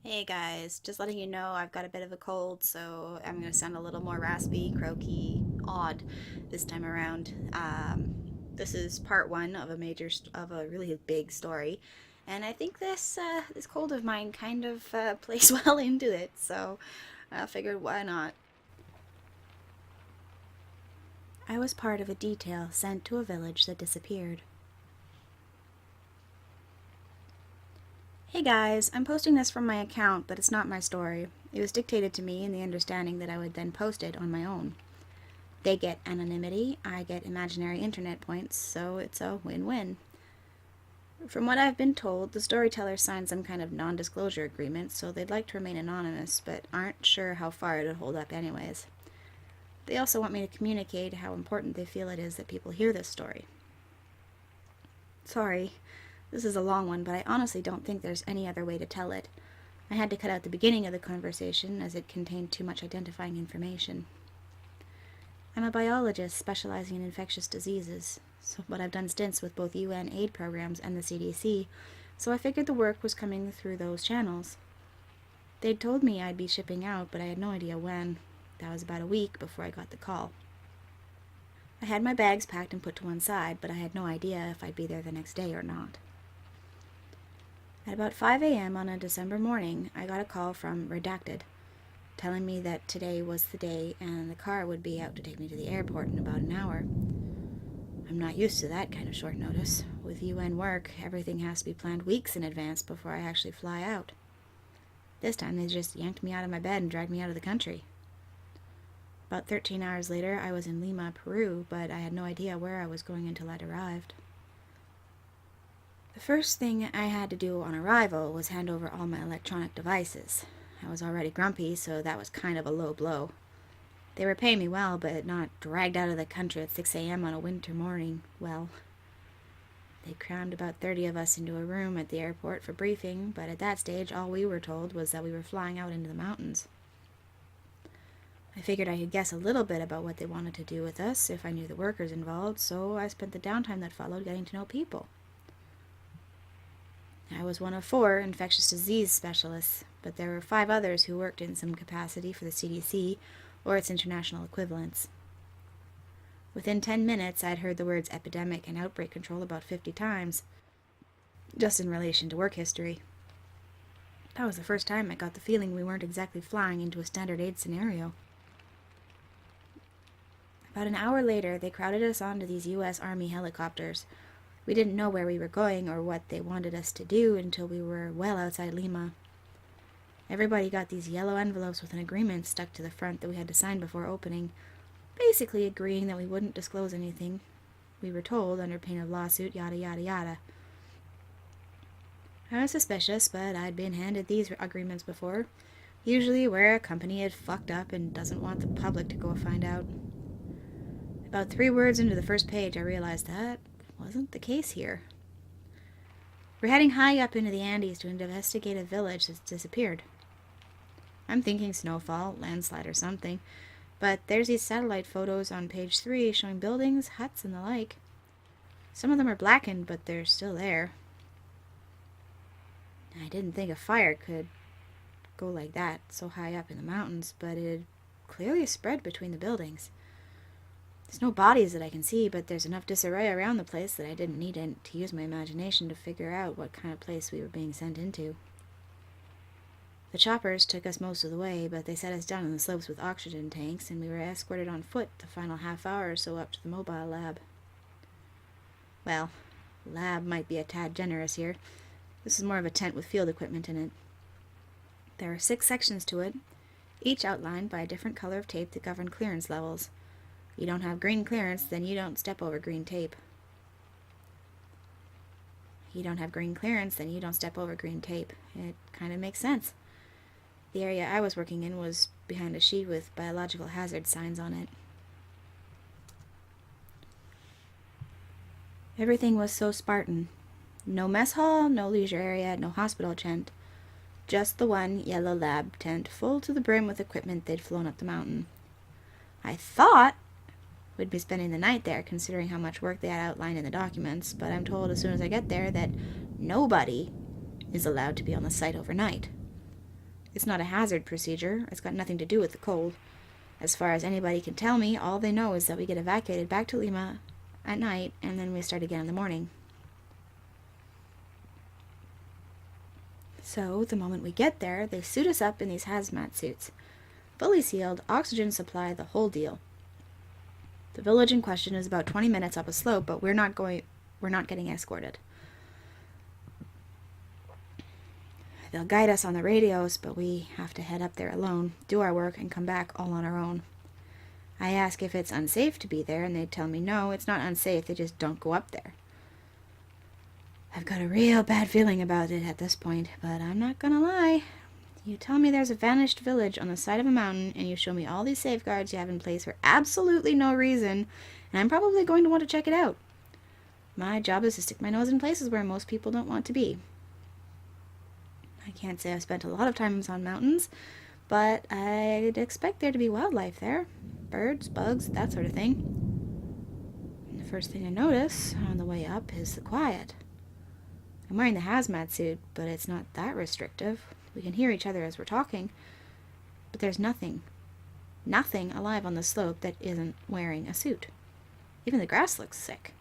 Hey guys, just letting you know I've got a bit of a cold, so I'm going to sound a little more raspy, croaky, odd this time around. This is part one of a really big story, and I think this cold of mine kind of plays well into it. So I figured why not. I was part of a detail sent to a village that disappeared. Hey guys, I'm posting this from my account, but it's not my story. It was dictated to me in the understanding that I would then post it on my own. They get anonymity, I get imaginary internet points, so it's a win-win. From what I've been told, the storyteller signed some kind of non-disclosure agreement, so they'd like to remain anonymous, but aren't sure how far it'd hold up anyways. They also want me to communicate how important they feel it is that people hear this story. Sorry, this is a long one, but I honestly don't think there's any other way to tell it. I had to cut out the beginning of the conversation as it contained too much identifying information. I'm a biologist specializing in infectious diseases, but I've done stints with both UN aid programs and the CDC, so I figured the work was coming through those channels. They'd told me I'd be shipping out, but I had no idea when. That was about a week before I got the call. I had my bags packed and put to one side, but I had no idea if I'd be there the next day or not. At about 5 a.m. on a December morning, I got a call from Redacted, telling me that today was the day and the car would be out to take me to the airport in about an hour. I'm not used to that kind of short notice. With UN work, everything has to be planned weeks in advance before I actually fly out. This time they just yanked me out of my bed and dragged me out of the country. About 13 hours later, I was in Lima, Peru, but I had no idea where I was going until I'd arrived. The first thing I had to do on arrival was hand over all my electronic devices. I was already grumpy, so that was kind of a low blow. They were paying me well, but not dragged out of the country at 6 a.m. on a winter morning. Well, they crammed about 30 of us into a room at the airport for briefing, but at that stage all we were told was that we were flying out into the mountains. I figured I could guess a little bit about what they wanted to do with us if I knew the workers involved, so I spent the downtime that followed getting to know people. I was one of 4 infectious disease specialists, but there were 5 others who worked in some capacity for the CDC or its international equivalents. Within 10 minutes, I'd heard the words epidemic and outbreak control about 50 times, just in relation to work history. That was the first time I got the feeling we weren't exactly flying into a standard aid scenario. About an hour later, they crowded us onto these U.S. Army helicopters. We didn't know where we were going or what they wanted us to do until we were well outside Lima. Everybody got these yellow envelopes with an agreement stuck to the front that we had to sign before opening, basically agreeing that we wouldn't disclose anything. We were told, under pain of lawsuit, yada yada yada. I was suspicious, but I'd been handed these agreements before, usually where a company had fucked up and doesn't want the public to go find out. About 3 words into the first page, I realized that wasn't the case here. We're heading high up into the Andes to investigate a village that's disappeared. I'm thinking snowfall, landslide, or something, but there's these satellite photos on page 3 showing buildings, huts, and the like. Some of them are blackened, but they're still there. I didn't think a fire could go like that, so high up in the mountains, but it had clearly spread between the buildings. There's no bodies that I can see, but there's enough disarray around the place that I didn't need to use my imagination to figure out what kind of place we were being sent into. The choppers took us most of the way, but they set us down on the slopes with oxygen tanks, and we were escorted on foot the final half hour or so up to the mobile lab. Well, lab might be a tad generous here. This is more of a tent with field equipment in it. There are 6 sections to it, each outlined by a different color of tape that govern clearance levels. You don't have green clearance, then you don't step over green tape. You don't have green clearance, then you don't step over green tape. It kind of makes sense. The area I was working in was behind a sheet with biological hazard signs on it. Everything was so Spartan. No mess hall, no leisure area, no hospital tent. Just the one yellow lab tent full to the brim with equipment they'd flown up the mountain. I thought we'd be spending the night there, considering how much work they had outlined in the documents, but I'm told as soon as I get there that nobody is allowed to be on the site overnight. It's not a hazard procedure. It's got nothing to do with the cold. As far as anybody can tell me, all they know is that we get evacuated back to Lima at night, and then we start again in the morning. So, the moment we get there, they suit us up in these hazmat suits. Fully sealed, oxygen supply, the whole deal. The village in question is about 20 minutes up a slope, but we're not getting escorted. They'll guide us on the radios, but we have to head up there alone, do our work, and come back all on our own. I ask if it's unsafe to be there, and they tell me no, it's not unsafe, they just don't go up there. I've got a real bad feeling about it at this point, but I'm not gonna lie. You tell me there's a vanished village on the side of a mountain, and you show me all these safeguards you have in place for absolutely no reason, and I'm probably going to want to check it out. My job is to stick my nose in places where most people don't want to be. I can't say I've spent a lot of time on mountains, but I'd expect there to be wildlife there. Birds, bugs, that sort of thing. And the first thing I notice on the way up is the quiet. I'm wearing the hazmat suit, but it's not that restrictive. We can hear each other as we're talking, but there's nothing alive on the slope that isn't wearing a suit. Even the grass looks sick.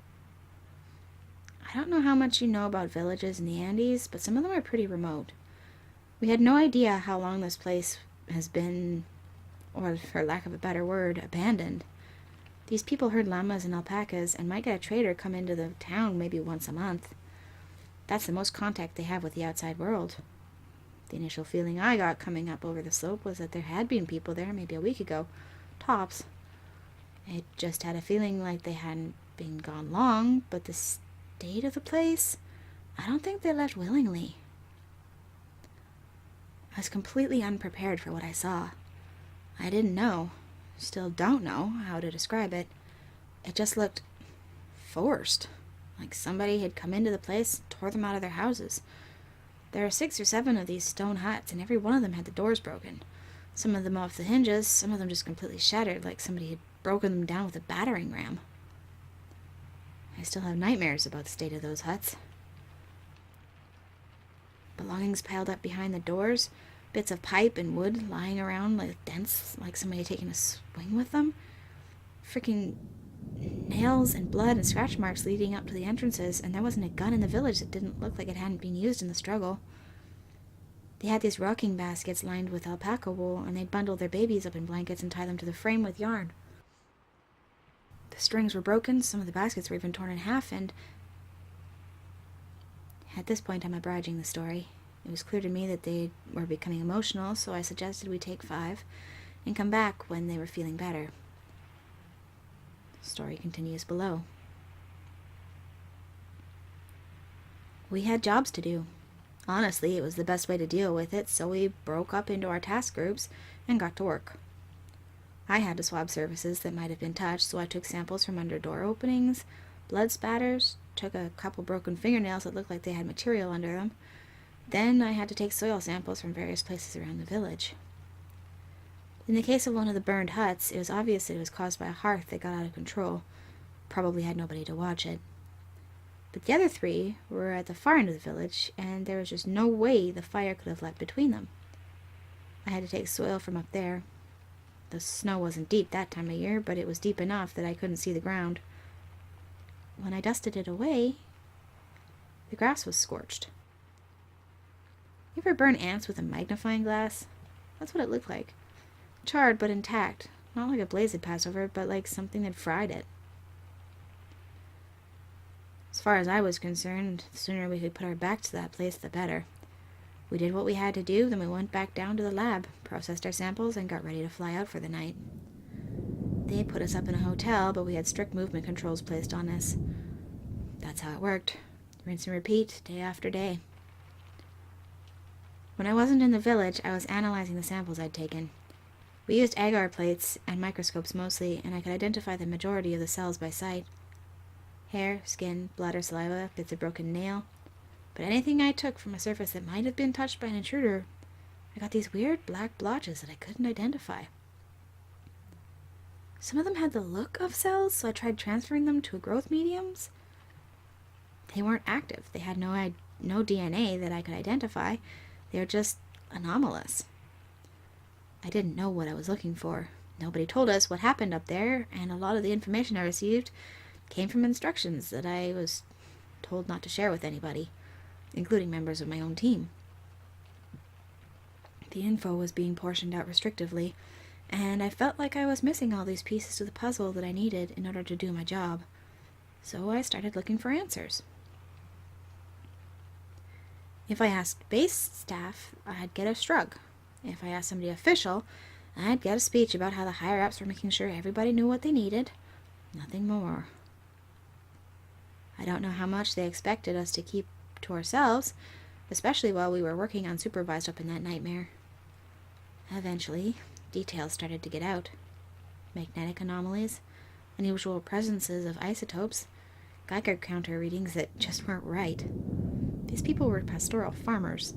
I don't know how much you know about villages in the Andes, but some of them are pretty remote. We had no idea how long this place has been, or for lack of a better word, abandoned. These people herd llamas and alpacas and might get a trader come into the town maybe once a month. That's the most contact they have with the outside world. The initial feeling I got coming up over the slope was that there had been people there maybe a week ago, tops. I just had a feeling like they hadn't been gone long, but the state of the place, I don't think they left willingly. I was completely unprepared for what I saw. I didn't know, still don't know how to describe it. It just looked forced, like somebody had come into the place and tore them out of their houses. There are 6 or 7 of these stone huts, and every one of them had the doors broken. Some of them off the hinges, some of them just completely shattered, like somebody had broken them down with a battering ram. I still have nightmares about the state of those huts. Belongings piled up behind the doors, bits of pipe and wood lying around like dents, like somebody had taken a swing with them. Freaking nails and blood and scratch marks leading up to the entrances, and there wasn't a gun in the village that didn't look like it hadn't been used in the struggle. They had these rocking baskets lined with alpaca wool, and they'd bundle their babies up in blankets and tie them to the frame with yarn. The strings were broken, some of the baskets were even torn in half, and at this point I'm abridging the story. It was clear to me that they were becoming emotional, so I suggested we take 5 and come back when they were feeling better. The story continues below. We had jobs to do. Honestly, it was the best way to deal with it, so we broke up into our task groups and got to work. I had to swab surfaces that might have been touched, so I took samples from under door openings, blood spatters, took a couple broken fingernails that looked like they had material under them. Then I had to take soil samples from various places around the village. In the case of one of the burned huts, it was obvious that it was caused by a hearth that got out of control. Probably had nobody to watch it. But the other 3 were at the far end of the village, and there was just no way the fire could have leapt between them. I had to take soil from up there. The snow wasn't deep that time of year, but it was deep enough that I couldn't see the ground. When I dusted it away, the grass was scorched. You ever burn ants with a magnifying glass? That's what it looked like. Charred but intact. Not like a blaze had passed over it, but like something had fried it. As far as I was concerned, the sooner we could put our back to that place, the better. We did what we had to do, then we went back down to the lab, processed our samples, and got ready to fly out for the night. They put us up in a hotel, but we had strict movement controls placed on us. That's how it worked. Rinse and repeat, day after day. When I wasn't in the village, I was analyzing the samples I'd taken. We used agar plates and microscopes mostly, and I could identify the majority of the cells by sight. Hair, skin, blood or saliva, bits of broken nail. But anything I took from a surface that might have been touched by an intruder, I got these weird black blotches that I couldn't identify. Some of them had the look of cells, so I tried transferring them to growth mediums. They weren't active. They had no DNA that I could identify. They were just anomalous. I didn't know what I was looking for. Nobody told us what happened up there, and a lot of the information I received came from instructions that I was told not to share with anybody, including members of my own team. The info was being portioned out restrictively, and I felt like I was missing all these pieces to the puzzle that I needed in order to do my job. So I started looking for answers. If I asked base staff, I'd get a shrug. If I asked somebody official, I'd get a speech about how the higher-ups were making sure everybody knew what they needed. Nothing more. I don't know how much they expected us to keep to ourselves, especially while we were working unsupervised up in that nightmare. Eventually, details started to get out. Magnetic anomalies, unusual presences of isotopes, Geiger counter readings that just weren't right. These people were pastoral farmers.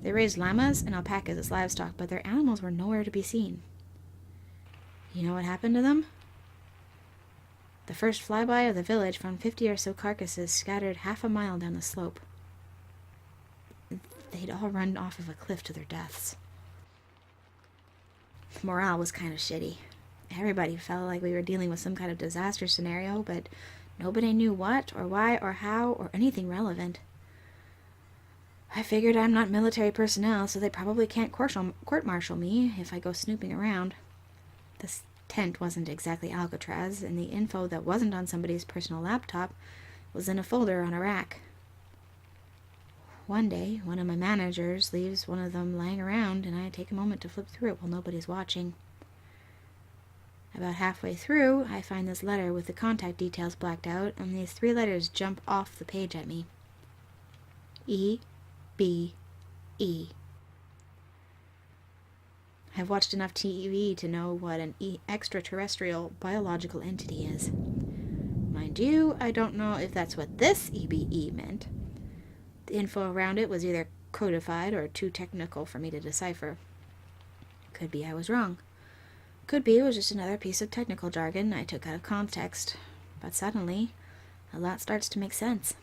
They raised llamas and alpacas as livestock, but their animals were nowhere to be seen. You know what happened to them? The first flyby of the village found 50 or so carcasses scattered half a mile down the slope. They'd all run off of a cliff to their deaths. Morale was kind of shitty. Everybody felt like we were dealing with some kind of disaster scenario, but nobody knew what or why or how or anything relevant. I figured I'm not military personnel, so they probably can't court-martial me if I go snooping around. This tent wasn't exactly Alcatraz, and the info that wasn't on somebody's personal laptop was in a folder on a rack. One day, one of my managers leaves one of them lying around, and I take a moment to flip through it while nobody's watching. About halfway through, I find this letter with the contact details blacked out, and these 3 letters jump off the page at me. E-B-E. I've watched enough TV to know what an extraterrestrial biological entity is. Mind you, I don't know if that's what this EBE meant. The info around it was either codified or too technical for me to decipher. Could be I was wrong. Could be it was just another piece of technical jargon I took out of context. But suddenly, a lot starts to make sense.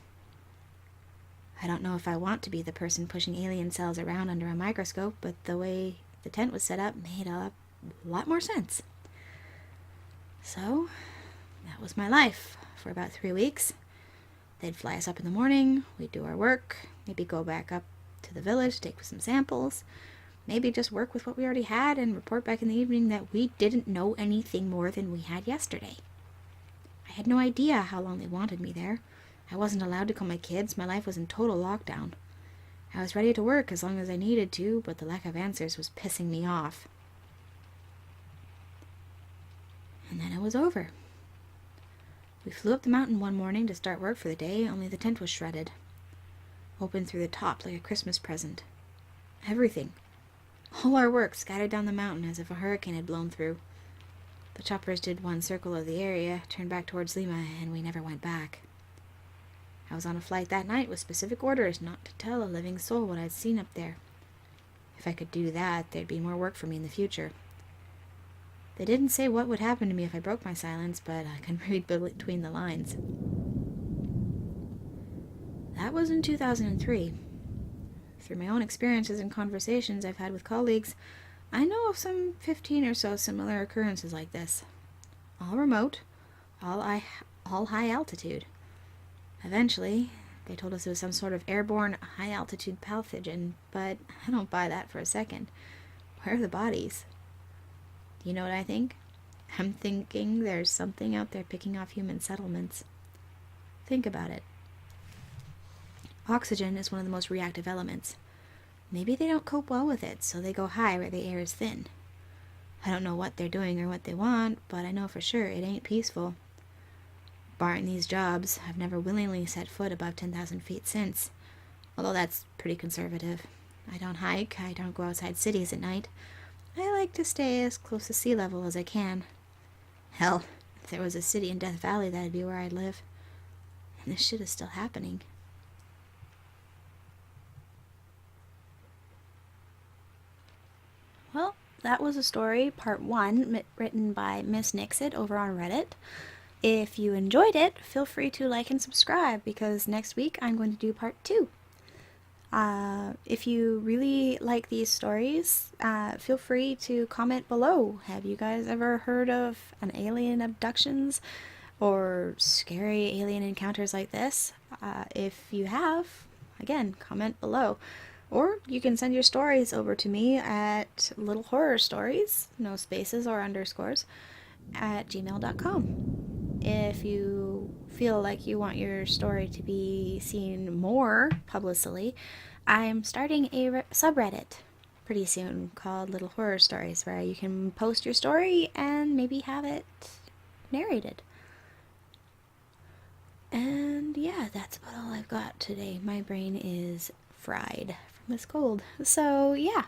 I don't know if I want to be the person pushing alien cells around under a microscope, but the way the tent was set up made a lot more sense. So, that was my life for about 3 weeks. They'd fly us up in the morning, we'd do our work, maybe go back up to the village, take some samples, maybe just work with what we already had and report back in the evening that we didn't know anything more than we had yesterday. I had no idea how long they wanted me there. I wasn't allowed to call my kids. My life was in total lockdown. I was ready to work as long as I needed to, but the lack of answers was pissing me off. And then it was over. We flew up the mountain one morning to start work for the day, only the tent was shredded. Open through the top like a Christmas present. Everything. All our work scattered down the mountain as if a hurricane had blown through. The choppers did one circle of the area, turned back towards Lima, and we never went back. I was on a flight that night with specific orders not to tell a living soul what I'd seen up there. If I could do that, there'd be more work for me in the future. They didn't say what would happen to me if I broke my silence, but I can read between the lines. That was in 2003. Through my own experiences and conversations I've had with colleagues, I know of some 15 or so similar occurrences like this. All remote, all high altitude. Eventually, they told us it was some sort of airborne, high-altitude pathogen, but I don't buy that for a second. Where are the bodies? Do you know what I think? I'm thinking there's something out there picking off human settlements. Think about it. Oxygen is one of the most reactive elements. Maybe they don't cope well with it, so they go high where the air is thin. I don't know what they're doing or what they want, but I know for sure it ain't peaceful. Barring these jobs, I've never willingly set foot above 10,000 feet since, although that's pretty conservative. I don't hike, I don't go outside cities at night. I like to stay as close to sea level as I can. Hell, if there was a city in Death Valley, that'd be where I'd live. And this shit is still happening. Well, that was a story, part 1, written by Miss Nixit over on Reddit. If you enjoyed it, feel free to like and subscribe, because next week I'm going to do part 2. If you really like these stories, feel free to comment below. Have you guys ever heard of an alien abductions or scary alien encounters like this? If you have, again, comment below. Or you can send your stories over to me at Little Horror Stories, no spaces or underscores, at gmail.com. If you feel like you want your story to be seen more publicly, I'm starting a subreddit pretty soon called Little Horror Stories, where you can post your story and maybe have it narrated. And yeah, that's about all I've got today. My brain is fried from this cold. So yeah,